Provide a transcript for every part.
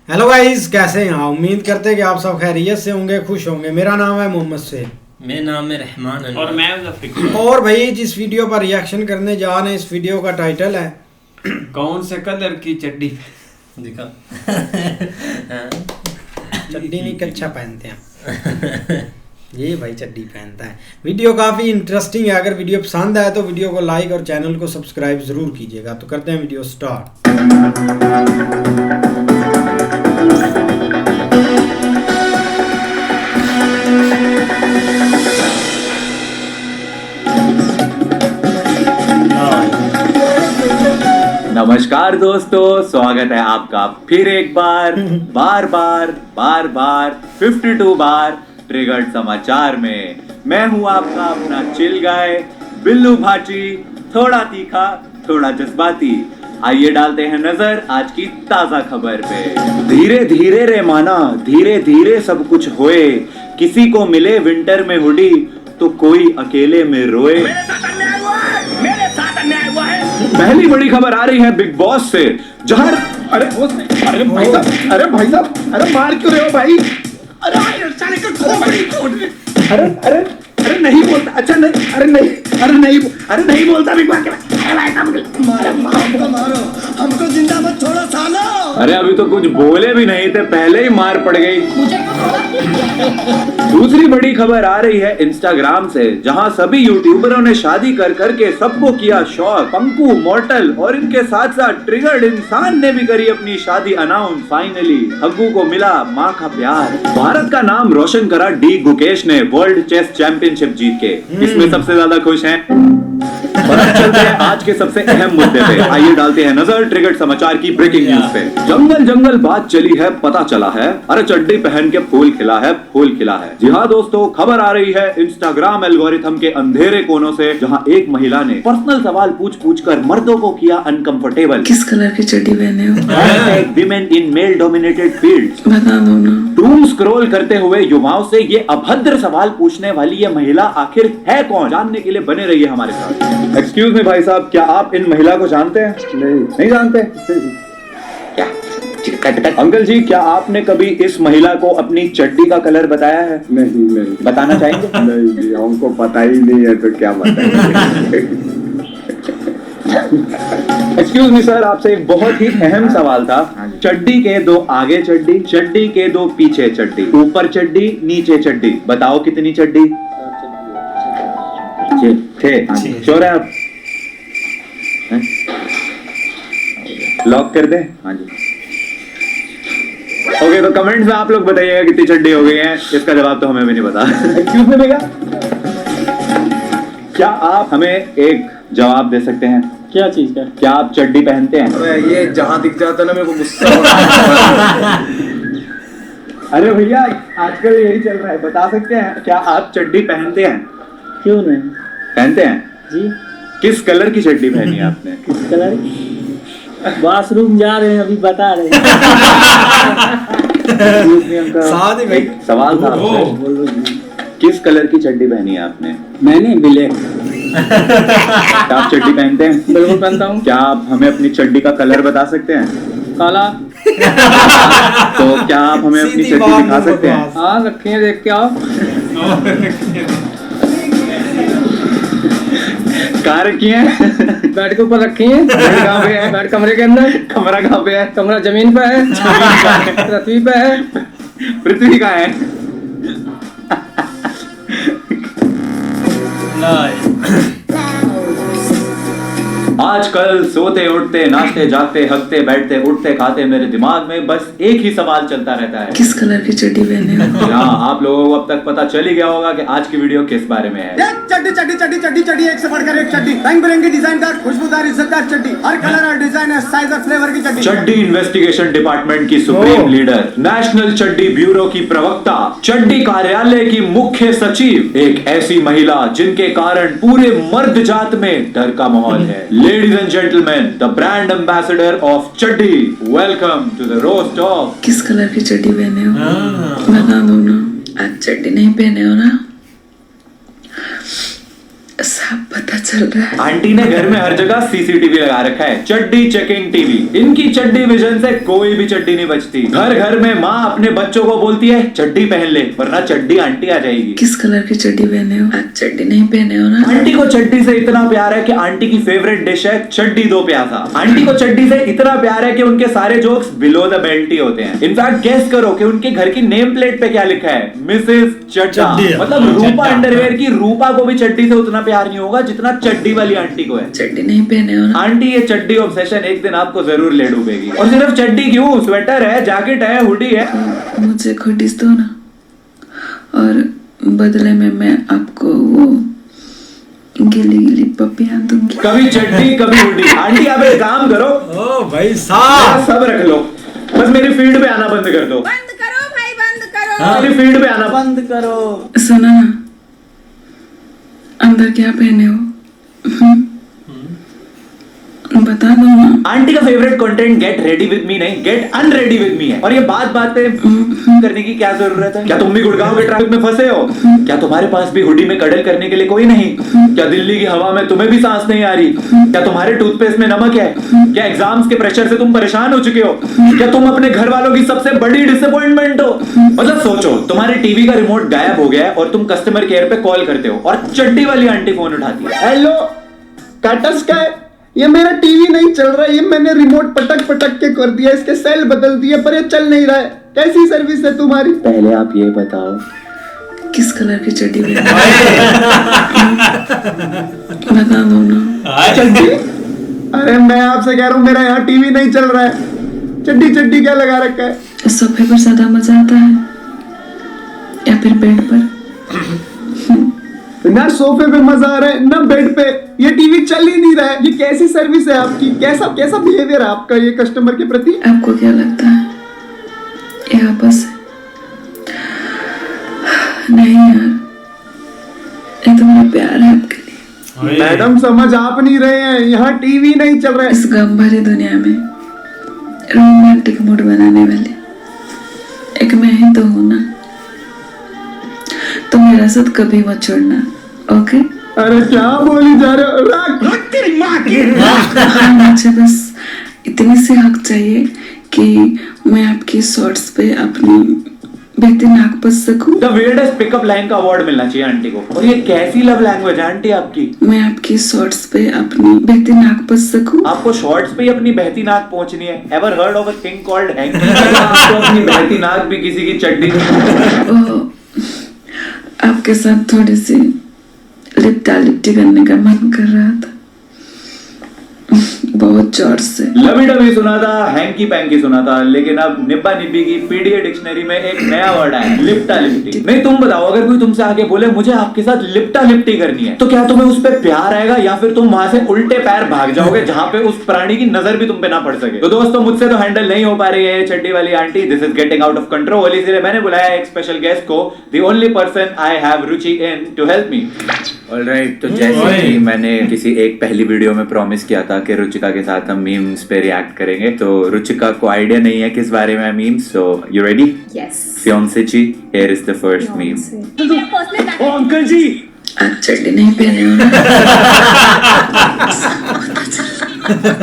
Hello guys, कैसे हैं आप? उम्मीद करते हैं कि आप सब खैरियत से होंगे, खुश होंगे। मेरा नाम है मोहम्मद से, मेरा नाम है रहमान और मैं ज़फर। और भाई जिस वीडियो पर रिएक्शन करने जा रहे हैं, इस वीडियो का टाइटल है कौन से कलर की चड्डी दिखा। चड्डी नहीं कच्छा पहनते हैं ये भाई चड्डी पहनता है। वीडियो काफ़ी इंटरेस्टिंग है। अगर वीडियो पसंद आए तो वीडियो को लाइक और चैनल को सब्सक्राइब ज़रूर कीजिएगा। तो करते हैं वीडियो स्टार्ट। नमस्कार दोस्तों, स्वागत है आपका फिर एक बार बार 52 बार ट्रिगर्ड समाचार में। मैं हूं आपका अपना चिल गाय बिल्लू भाची, थोड़ा तीखा थोड़ा जज्बाती। आइए डालते हैं नजर आज की ताजा खबर पे। धीरे धीरे रे माना, धीरे धीरे सब कुछ होए। किसी को मिले विंटर में हुडी तो कोई अकेले में रोए। पहली बड़ी खबर आ रही है बिग बॉस से, जहां अरे भाई साहब, अरे मार क्यों रहे हो भाई? अरे नहीं बोलता। अच्छा नहीं, अरे नहीं बोलता बिग बॉस। मारो हमको जिंदा मत छोड़ो सालो। अरे अभी तो कुछ बोले भी नहीं थे, पहले ही मार पड़ गई। दूसरी बड़ी खबर आ रही है इंस्टाग्राम से, जहां सभी यूट्यूबरों ने शादी कर करके सबको किया शौक। पंकु, मॉर्टल और इनके साथ साथ ट्रिगर्ड इंसान ने भी करी अपनी शादी अनाउंस। फाइनली हग्गू को मिला माँ का प्यार। भारत का नाम रोशन करा डी गुकेश ने वर्ल्ड चेस चैंपियनशिप जीत के। इसमें सबसे ज्यादा खुश हैं। चलते हैं आज के सबसे अहम मुद्दे पे। आइए डालते हैं नजर ट्रिगर्ड समाचार की ब्रेकिंग न्यूज पे। जंगल बात चली है, पता चला है। अरे चड्डी पहन के फूल खिला है। जी हाँ दोस्तों, खबर आ रही है इंस्टाग्राम एल्गोरिथम के अंधेरे कोनों से, जहां एक महिला ने पर्सनल सवाल पूछ कर मर्दों को किया अनकंफर्टेबल। किस कलर की चड्डी पहने हो? Women in male dominated fields. बता दो ना। डूम स्क्रॉल करते हुए युवाओं से ये अभद्र सवाल पूछने वाली ये महिला आखिर है कौन, जानने के लिए बने रहिए हमारे साथ। एक्सक्यूज मी भाई साहब, क्या आप इन महिला को जानते हैं? नहीं जानते? क्या अंकल जी, क्या आपने कभी इस महिला को अपनी चड्डी का कलर बताया है? नहीं बताना चाहेंगे? नहीं, हमको पता ही नहीं है तो क्या बताएंगे। एक्सक्यूज मी सर, आपसे एक बहुत ही अहम सवाल था। चड्डी के दो आगे चड्डी, चड्डी के दो पीछे चड्डी, ऊपर चड्डी नीचे चड्डी, बताओ कितनी चड्डी? श्योर है आप? लॉक कर दें? हाँ जी। ओके, तो कमेंट्स में आप लोग बताइएगा कितनी चड्डी हो गई है। इसका जवाब तो हमें भी नहीं पता। एक्सक्यूज मी भैया, क्या आप हमें एक जवाब दे सकते हैं? क्या चीज का? क्या आप चड्डी पहनते हैं? ये जहाँ दिख जाता ना मेरे को गुस्सा होता है। अरे भैया, आजकल यही चल रहा है, बता सकते हैं क्या आप चड्डी पहनते हैं? क्यों नहीं? पहनते हैं जी। किस कलर की चड्डी पहनी है आपने? किस कलर? वॉशरूम जा रहे हैं, अभी बता रहे हैं। साथ ही भाई सवाल था आपसे, किस कलर की चड्डी पहनी है आपने? मैंने ब्लैक। क्या आप चड्डी पहनते हैं? बिल्कुल पहनता हूँ। क्या आप हमें अपनी चड्डी का कलर बता सकते हैं? काला। तो क्या आप हमें अपनी सीधी चड्डी बात दिखा सकते हैं? बकवास। हाँ, रखे हैं, देख के आओ। कहाँ रखी है? बेड के ऊपर रखी है। बेड कहाँ पे है? बेड कमरे के अंदर। कमरा कहाँ पे है? कमरा जमीन पे है। पृथ्वी पे है। पृथ्वी कहाँ है? आजकल सोते उठते नाचते जागते हगते बैठते उठते खाते मेरे दिमाग में बस एक ही सवाल चलता रहता है, किस कलर की चड्डी पहने हो? हाँ, आप लोगों को अब तक पता चल ही गया होगा कि आज की वीडियो किस बारे में है। चड्डी चड्डी चड्डी चड्डी चड्डी, एक से बढ़कर एक चड्डी, रंग बिरंगी डिजाइनदार खुशबूदार इज्जतदार चड्डी, हर कलर और डिजाइन है, साइज और फ्लेवर की चड्डी। चड्डी इन्वेस्टिगेशन डिपार्टमेंट की सुप्रीम लीडर, नेशनल चड्डी ब्यूरो की प्रवक्ता, चड्डी कार्यालय की मुख्य सचिव, एक ऐसी महिला जिनके कारण पूरे मर्द जात में डर का माहौल है। Ladies and gentleman, the brand ambassador of चड्डी, welcome to the roast of. किस कलर की चड्डी पहने हो? बता दो ना। आज चड्डी नहीं पहने हो ना? सब पता चल रहा है। आंटी ने घर में हर जगह सीसीटीवी लगा रखा है, चड्डी चेकिंग टीवी। इनकी चड्डी विजन से कोई भी चड्डी नहीं बचती। घर घर में माँ अपने बच्चों को बोलती है चड्डी पहन ले वरना चड्डी आंटी आ जाएगी। किस कलर की चड्डी पहने हो? आज चड्डी नहीं पहने हो ना? आंटी को चड्डी से इतना प्यार है कि आंटी की फेवरेट डिश है चड्डी दो प्याजा। आंटी को चड्डी से इतना प्यार है कि उनके सारे जोक्स बिलो द बेल्ट ही होते हैं। इनफैक्ट गेस करो कि उनके घर की नेम प्लेट पे क्या लिखा है, मिसेस चड्डा। मतलब रूपा अंडरवेयर की रूपा को भी चड्डी से उतना प्यार नहीं होगा जितना चड्डी वाली आंटी को है। चड्डी नहीं पहने हो ना? आंटी ये चड्डी ऑब्सेशन एक दिन आपको जरूर ले डूबेगी। और सिर्फ चड्डी क्यों, स्वेटर है, जैकेट है, हुडी है। मुझे खुडीस दो ना, और बदले में मैं आपको वो गिली गिली पपियां दूंगी। कभी चड्डी कभी हुडी। आंटी आप एक काम करो, ओ भाई साहब सब रख लो, बस मेरी फील्ड पे आना बंद कर दो। बंद करो भाई, बंद करो। मेरी फील्ड पे आना बंद करो। सुना ना, अंदर क्या पहने हो? बता दो ना। आंटी का favourite content get ready with me नहीं, गेट अनरेडी विद मी है। और ये बात पे करने की क्या जरूरत है? क्या तुम भी गुड़गांव के ट्रैफिक में फंसे हो? क्या तुम्हारे पास भी हुडी में कडल करने के लिए कोई नहीं? क्या दिल्ली की हवा में तुम्हें भी सांस नहीं आ रही? क्या तुम्हारे टूथपेस्ट में नमक है? क्या एग्जाम्स के प्रेशर से तुम परेशान हो चुके हो? क्या तुम अपने घर वालों की सबसे बड़ी डिसअपॉइंटमेंट हो? मतलब सोचो, तुम्हारे टीवी का रिमोट गायब हो गया है और तुम कस्टमर केयर पे कॉल करते हो और चड्डी वाली आंटी फोन उठाती है। हेलो, काटस का है? ये मेरा टीवी नहीं चल रहा है, ये मैंने रिमोट पटक पटक के कर दिया, इसके सेल बदल दिए पर ये चल नहीं रहा है। कैसी सर्विस है तुम्हारी? पहले आप ये बताओ किस कलर की चड्डी पहने बता दो ना। चड्डी? अरे मैं आपसे कह रहा हूँ, मेरा यहाँ टीवी नहीं चल रहा है, चड्डी चड्डी क्या लगा रखा है? सोफे पर ज्यादा मजा आता है या फिर बेड पर? ना सोफे पे मजा आ रहा है ना बेड पे, ये टीवी चल ही नहीं रहा है। ये कैसी सर्विस है आपकी? कैसा कैसा बिहेवियर है आपका ये कस्टमर के प्रति? आपको क्या लगता है ये आपस है? नहीं यार, ये तो मेरा प्यार है आपके लिए। मैडम समझ आप नहीं रहे हैं, यहाँ टीवी नहीं चल रहा है। इस गम भरी दुनिया में रोमांटिक मूड बनाने वाली एक मैं ही तो हूं ना, तो मेरा साथ कभी मत छोड़ना, ओके? अरे क्या बोली जा रहे हो? रख तेरी माँ की। हाँ, मुझे बस इतनी सी हक चाहिए कि मैं आपकी शॉर्ट्स पे अपनी बेहतर नाक बच सकूं। द weirdest पिकअप लाइन का अवार्ड मिलना चाहिए आंटी को। और ये कैसी लव लैंग्वेज है आंटी आपकी? मैं आपकी शॉर्ट्स पे अपनी बेहतर नाक बच सकूं। आपको शॉर्ट्स पे ही अपनी बहती नाक पहुंचनी है? Ever heard of a thing called hanky? आपको अपनी बहती नाक भी किसी की चड्डी आपके साथ थोड़ी सी लिपटा लिपटी करने का मन कर रहा था, बहुत जोर से। लवी डबी सुना था, हैंकी पैंकी सुना था, लेकिन अब निब्बा निब्बी की पीडीए डिक्शनरी में एक नया वर्ड आया है, लिपटा लिपटी। नहीं तुम बताओ, अगर कोई तुमसे आके बोले मुझे आपके साथ लिपटा लिपटी करनी है, तो क्या तुम्हें उस पे प्यार आएगा या फिर तुम वहां से उल्टे पैर भाग जाओगे जहां पे उस प्राणी की नजर भी तुम पे ना पड़ सके? तो दोस्तों, मुझसे तो हैंडल नहीं हो पा रही है चड्डी वाली aunty. This is getting out of control, इसलिए मैंने बुलाया एक स्पेशल गेस्ट को, the only person I have Ruchi in to help me. Alright, तो जैसे कि मैंने किसी एक पहली वीडियो में प्रॉमिस किया था कि रुचिका के साथ हम मीम्स पे रिएक्ट करेंगे, तो रुचिका को आइडिया नहीं है किस बारे में memes, so you ready? Yes. Fiancee जी, here is the first meme. ओ अंकल जी, आज चड्डी नहीं पहने हो ना?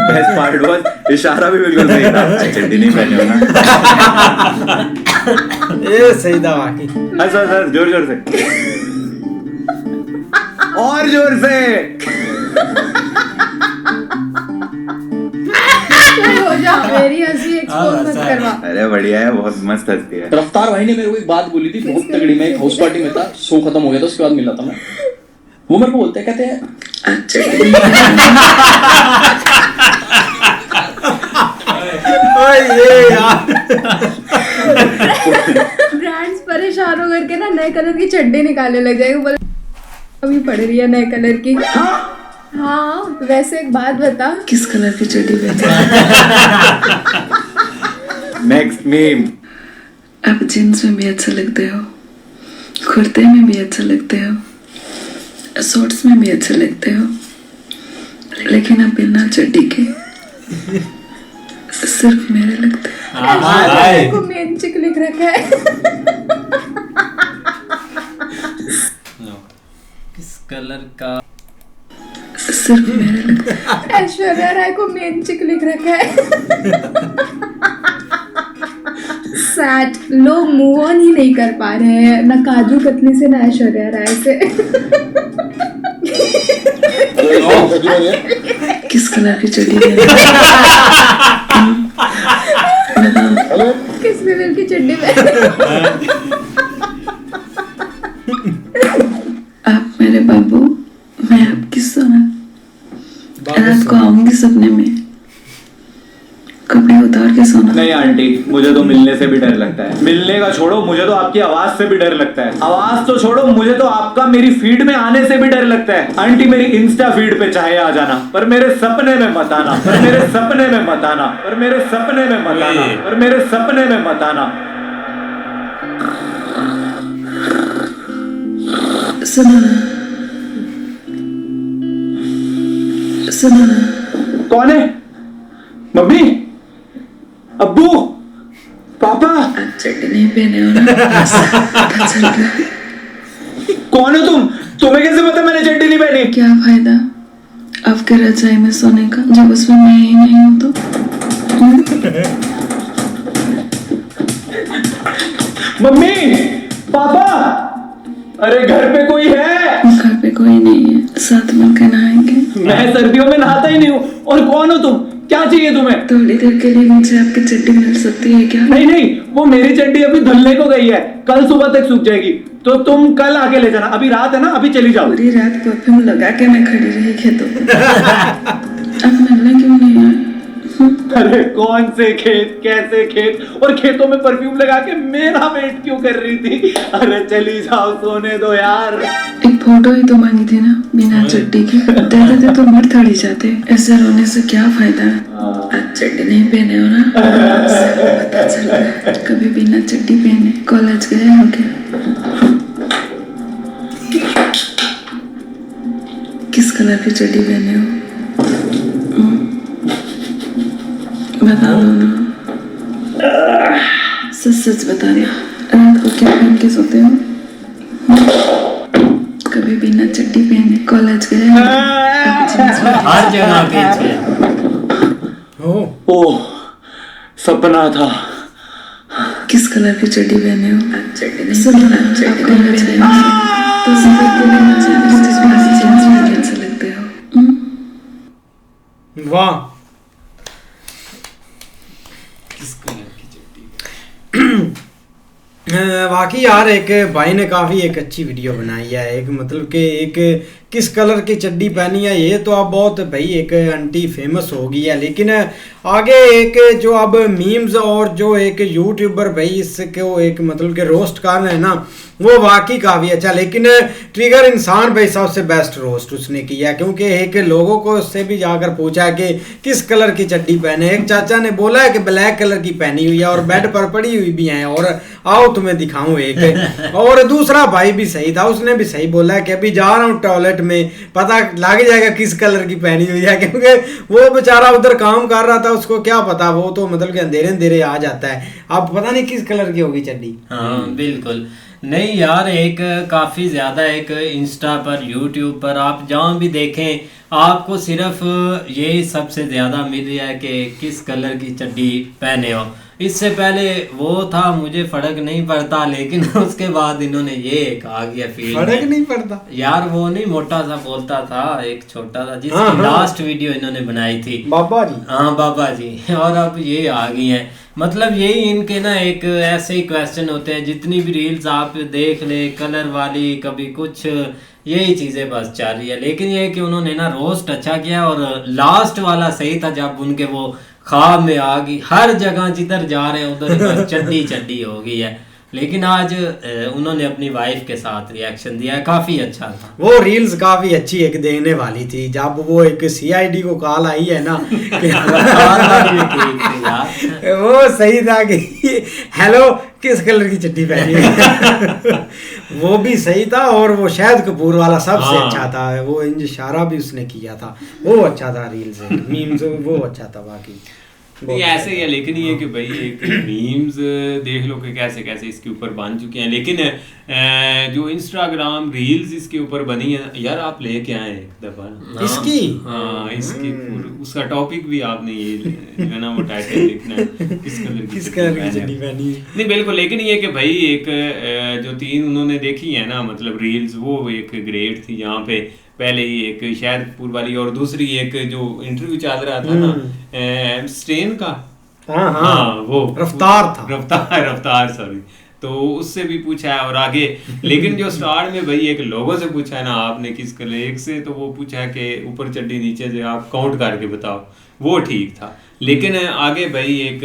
बेस्ट पार्ट वाज इशारा भी बिल्कुल सही था, चड्डी नहीं पहने हो ना। ये सही था वाकई। सर जोर जोर से और जोर से। हो जा, मेरी हंसी एक्सपोज मत करवा। अरे बढ़िया है, बहुत मस्त हंसती है। रफ्तार भाई ने मेरे को एक बात बोली थी बहुत तगड़ी। मैं एक हाउस पार्टी में था, शो खत्म हो गया था, उसके बाद मिला था मैं। वो मेरे को बोलते हैं, कहते हैं आज चड्डी ब्रांड्स परेशान हो करके ना नए कलर की चड्डी निकालने लग जाएगा। बोले अभी पड़ रही है नए कलर की। हाँ, वैसे एक बात बता, किस कलर की चड्डी पहने? Next meme. आप जींस में भी अच्छा लगते हो, कुर्ते में भी अच्छा लगते हो, शॉर्ट्स में भी अच्छे लगते हो, लेकिन अब बिना चड्डी के सिर्फ मेरे लगते हो। को मेन चिक लिख रखा है। किस कलर का सिर्फ मेरे लिए। ऐश्वर्या राय को मेन चिक लिख रखा है। सैड, लोग मूव ऑन ही नहीं कर पा रहे हैं, ना काजू कतली से ना ऐश्वर्या राय से। किस कलर की चड्डी पहने? किस कलर की चड्डी पहने? आप मेरे बाबू, मैं आपकी सोना। रात को आऊंगी सपने में, कपड़े उतार के सोना। नहीं आंटी, मुझे तो मिलने से भी डर लगता है। मिलने का छोड़ो, मुझे तो आपकी आवाज से भी डर लगता है। आवाज तो छोड़ो, मुझे तो आपका मेरी फीड में आने से भी डर लगता है। आंटी मेरी इंस्टा फीड पे चाहे आ जाना, पर मेरे सपने में मत आना, पर मेरे सपने में मत आना, पर मेरे सपने में मत आना, पर मेरे सपने में मत आना। सुनो ना, सुनो ना। कौन है? मम्मी? अब्बू? पापा? आप चड्डी नहीं पहने हो ना, पता चल रहा है। कौन हो तुम? तुम्हें कैसे पता मैंने चड्डी नहीं पहनी? क्या फायदा आपके रजाई में सोने का जब उसमें मैं ही नहीं हूं तो? मम्मी? पापा? अरे घर पे कोई है? घर पे कोई नहीं है, साथ मिलकर नहाएंगे। मैं सर्दियों में नहाता ही नहीं हूँ। और कौन हो तुम? क्या चाहिए तुम्हें? थोड़ी देर के लिए मुझे आपकी चड्डी मिल सकती है क्या? नहीं नहीं, वो मेरी चड्डी अभी धुलने को गई है, कल सुबह तक सूख जाएगी। तो तुम कल आके ले जाना। अभी रात है ना, अभी चली जाओ। पूरी रात परफ्यूम लगा के मैं खड़ी रही खेतों पे। अब मिलने क्यों नहीं आए? अरे कौन से खेत, कैसे खेत, और खेतों में परफ्यूम लगा के मेरा वेट क्यों कर रही थी? अरे चली जाओ, सोने दो यार। एक फोटो ही तो मांगी थी ना बिना चड्डी की, दे देते तो मर थड़ी जाते। ऐसे रोने से क्या फायदा है? आप चड्डी नहीं पहने हो ना, पता चल रहा है। कभी बिना चड्डी पहने कॉलेज गए हो क्या? किस कलर की चड्डी पहने हो? बता दो ना, सच सच बताना। रात को क्या पहन के सोते हो? कभी बिना चड्डी पहने कॉलेज गए हो? हर जगह पीछे। ओह, सपना था। किस कलर की चड्डी पहने हो? चड्डी नहीं, सुनो ना, आप कॉलेज गए हो तो सफर के लिए मुझे कैसे लगते हो? वाह, वाकई यार एक भाई ने काफ़ी एक अच्छी वीडियो बनाई है। एक मतलब कि एक किस कलर की चड्डी पहनी है, ये तो अब बहुत भाई एक आंटी फेमस हो गई है। लेकिन आगे एक जो अब मीम्स और जो एक यूट्यूबर भाई इसको एक मतलब कि रोस्ट कर रहे हैं ना, वो वाकई काफ़ी अच्छा। लेकिन ट्रिगर इंसान भाई सबसे बेस्ट रोस्ट उसने किया, क्योंकि एक लोगों को उससे भी जाकर पूछा कि किस कलर की चड्डी पहने। एक चाचा ने बोला है कि ब्लैक कलर की पहनी हुई है और बेड पर पड़ी हुई भी है, और आओ तुम्हें दिखाऊं एक। और दूसरा भाई भी सही था, उसने भी सही बोला है कि अभी जा रहा हूँ टॉयलेट में, पता लग जाएगा किस कलर की पहनी हुई है। क्योंकि वो बेचारा उधर काम कर रहा था, उसको क्या पता, वो तो मतलब कि अंधेरे अंधेरे आ जाता है। अब पता नहीं किस कलर की होगी चड्डी। हाँ बिल्कुल नहीं यार, एक काफ़ी ज़्यादा एक इंस्टा पर, यूट्यूब पर आप जहाँ भी देखें आपको सिर्फ यही सबसे ज़्यादा मिल रहा है कि किस कलर की चड्डी पहने हो। इससे पहले वो था मुझे फर्क नहीं पड़ता, लेकिन उसके बाद इन्होंने ये कहा गया फील्ड फर्क नहीं पड़ता यार। वो नहीं मोटा सा बोलता था, एक छोटा सा, जिसकी लास्ट वीडियो इन्होंने बनाई थी बाबा जी। हाँ बाबा जी। और अब ये आ गई हैं। मतलब यही इनके ना एक ऐसे ही क्वेश्चन होते हैं, जितनी भी रील्स आप देख ले कलर वाली, कभी कुछ, यही चीज़ें बस चल रही है। लेकिन ये कि उन्होंने ना रोस्ट अच्छा किया, और लास्ट वाला सही था जब उनके वो ख्वाब में आ गई। हर जगह जिधर जा रहे हैं उधर बस चड्डी चड्डी हो गई है। लेकिन आज उन्होंने अपनी वाइफ के साथ रिएक्शन दिया है, काफी अच्छा था। वो रील्स काफी अच्छी एक देखने वाली थी, जब वो एक सीआईडी को कॉल आई है ना वो सही था कि हेलो किस कलर की चड्डी पहनी है वो भी सही था। और वो शाहिद कपूर वाला सबसे अच्छा था, वो इशारा भी उसने किया था, वो अच्छा था। रील्स मीम्स वो अच्छा था। बाकी नहीं ऐसे ही है, लेकिन ये कि भाई एक मीम्स देख लो कि कैसे कैसे इसके ऊपर बन चुके हैं। लेकिन जो इंस्टाग्राम रील्स इसके ऊपर बनी है यार, आप लेके आए एक दफा इसकी इसकी उसका टॉपिक भी आपने ये जो है ना वो टाइटल लिखना है, किस कलर की चड्डी पहनी है। नहीं बिल्कुल, लेकिन ये कि भाई एक जो 3 उन्होंने देखी है ना मतलब रील्स, वो एक ग्रेट थी। यहाँ पे पहले ही एक शेरपुर वाली और दूसरी एक जो इंटरव्यू चल रहा था ना स्टेन का, हाँ वो रफ्तार सॉरी, तो उससे भी पूछा है और आगे। लेकिन जो स्टार्ट में भाई एक लोगों से पूछा है ना आपने किस कलर, एक से तो वो पूछा है कि ऊपर चड्डी नीचे से आप काउंट करके बताओ, वो ठीक था। लेकिन आगे भाई एक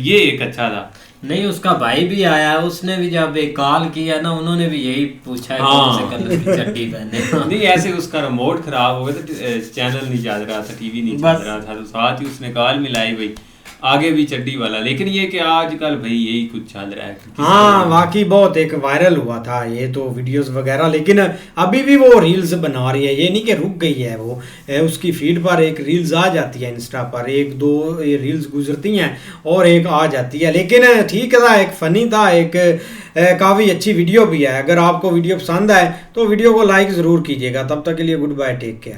ये एक अच्छा था। नहीं उसका भाई भी आया, उसने भी जब एक कॉल किया ना उन्होंने भी यही पूछा है कौन से कलर की चड्डी पहने। नहीं ऐसे उसका रिमोट खराब हो गया था, चैनल नहीं चल रहा था, टीवी नहीं चल रहा था, तो साथ ही उसने कॉल मिलाई भाई आगे भी चड्डी वाला। लेकिन ये कि आजकल भाई यही कुछ चल रहा है। हाँ वाकई बहुत एक वायरल हुआ था ये तो वीडियोस वगैरह, लेकिन अभी भी वो रील्स बना रही है, ये नहीं कि रुक गई है वो। उसकी फीड पर एक रील्स आ जाती है इंस्टा पर, 1-2 ये रील्स गुजरती हैं और एक आ जाती है। लेकिन ठीक था, एक फ़नी था, एक काफ़ी अच्छी वीडियो भी है। अगर आपको वीडियो पसंद आए तो वीडियो को लाइक ज़रूर कीजिएगा। तब तक के लिए गुड बाय, टेक केयर।